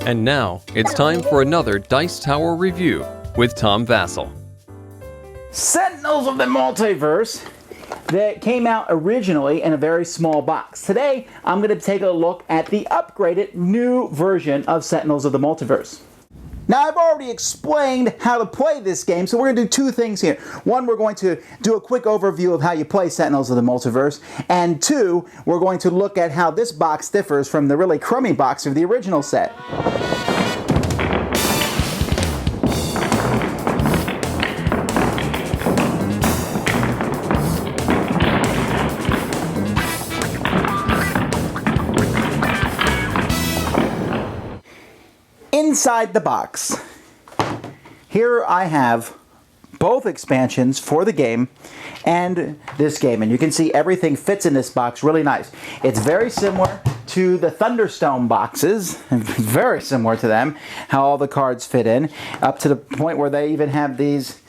And now, it's time for another Dice Tower review with Tom Vasel. Sentinels of the Multiverse that came out originally in a very small box. Today, I'm going to take a look at the upgraded new version of Sentinels of the Multiverse. Now, I've already explained how to play this game, so we're going to do two things here. One, we're going to do a quick overview of how you play Sentinels of the Multiverse, and two, we're going to look at how this box differs from the really crummy box of the original set. Inside the box, here I have both expansions for the game and this game, and you can see everything fits in this box really nice. It's very similar to the Thunderstone boxes, very similar to them, how all the cards fit in, up to the point where they even have these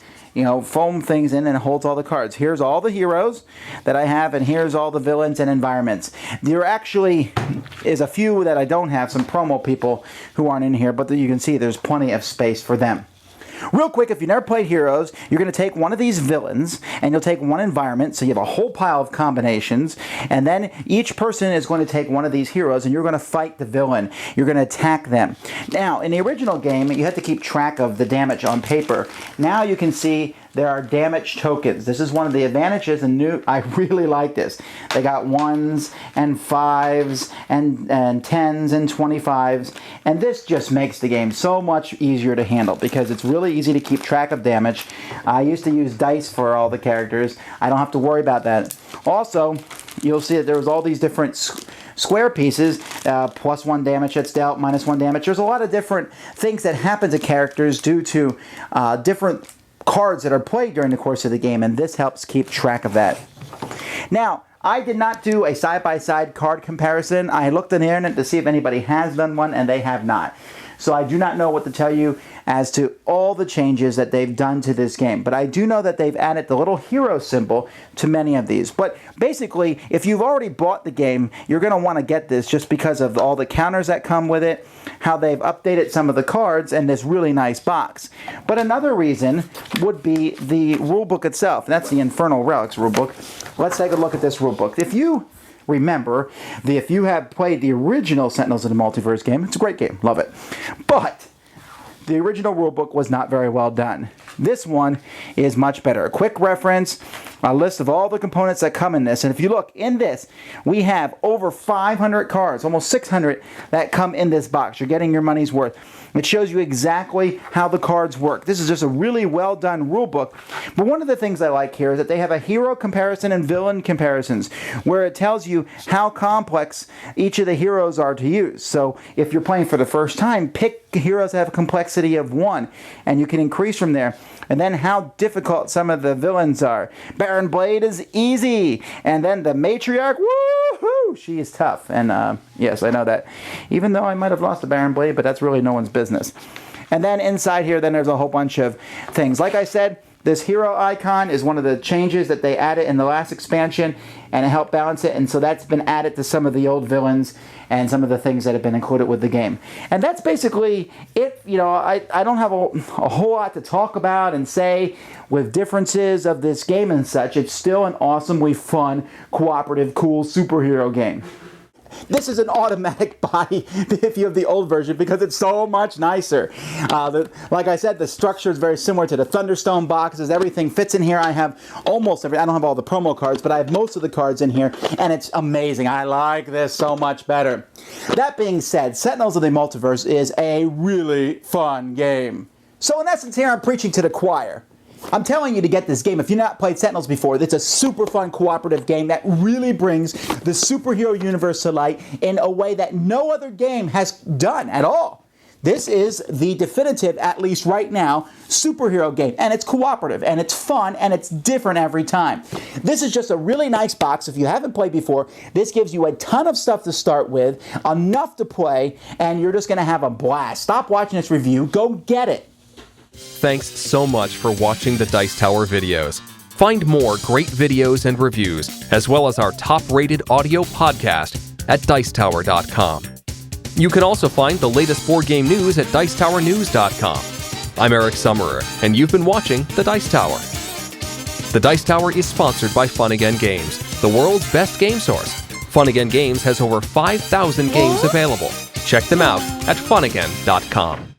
foam things in and it holds all the cards. Here's all the heroes that I have, and here's all the villains and environments. There actually is a few that I don't have, some promo people who aren't in here, but you can see there's plenty of space for them. Real quick, if you've never played Heroes, you're going to take one of these villains, and you'll take one environment, so you have a whole pile of combinations, and then each person is going to take one of these heroes, and you're going to fight the villain. You're going to attack them. Now, in the original game, you had to keep track of the damage on paper. Now you can see there are damage tokens. This is one of the advantages, and I really like this. They got 1s and 5s and 10s and 25s, and this just makes the game so much easier to handle because it's really easy to keep track of damage. I used to use dice for all the characters. I don't have to worry about that. Also, you'll see that there was all these different square pieces, +1 damage that's dealt, -1 damage. There's a lot of different things that happen to characters due to different cards that are played during the course of the game, and this helps keep track of that. Now, I did not do a side-by-side card comparison. I looked on the internet to see if anybody has done one, and they have not. So I do not know what to tell you as to all the changes that they've done to this game. But I do know that they've added the little hero symbol to many of these. But basically, if you've already bought the game, you're going to want to get this just because of all the counters that come with it, how they've updated some of the cards, and this really nice box. But another reason would be the rulebook itself. That's the Infernal Relics rulebook. Let's take a look at this rulebook. If you remember, if you have played the original Sentinels of the Multiverse game, it's a great game, love it. But the original rulebook was not very well done. This one is much better. A quick reference, a list of all the components that come in this. And if you look in this, we have over 500 cards, almost 600 that come in this box. You're getting your money's worth. It shows you exactly how the cards work. This is just a really well done rule book. But one of the things I like here is that they have a hero comparison and villain comparisons, where it tells you how complex each of the heroes are to use. So if you're playing for the first time, pick heroes that have a complexity of 1, and you can increase from there. And then how difficult some of the villains are. Baron Blade is easy, and then the Matriarch, woohoo, she is tough. And yes, I know that. Even though I might have lost the Baron Blade, but that's really no one's business. And then inside here, then there's a whole bunch of things. Like I said, this hero icon is one of the changes that they added in the last expansion, and it helped balance it, and so that's been added to some of the old villains and some of the things that have been included with the game. And that's basically it. I don't have a whole lot to talk about and say with differences of this game and such. It's still an awesomely fun, cooperative, cool superhero game. This is an automatic buy if you have the old version because it's so much nicer. Like I said, the structure is very similar to the Thunderstone boxes. Everything fits in here. I have almost every. I don't have all the promo cards, but I have most of the cards in here, and it's amazing. I like this so much better. That being said, Sentinels of the Multiverse is a really fun game. So in essence here, I'm preaching to the choir. I'm telling you to get this game. If you've not played Sentinels before, it's a super fun cooperative game that really brings the superhero universe to light in a way that no other game has done at all. This is the definitive, at least right now, superhero game. And it's cooperative, and it's fun, and it's different every time. This is just a really nice box. If you haven't played before, this gives you a ton of stuff to start with, enough to play, and you're just going to have a blast. Stop watching this review. Go get it. Thanks so much for watching the Dice Tower videos. Find more great videos and reviews, as well as our top-rated audio podcast at Dicetower.com. You can also find the latest board game news at DicetowerNews.com. I'm Eric Summerer, and you've been watching The Dice Tower. The Dice Tower is sponsored by Fun Again Games, the world's best game source. Fun Again Games has over 5,000 games available. Check them out at funagain.com.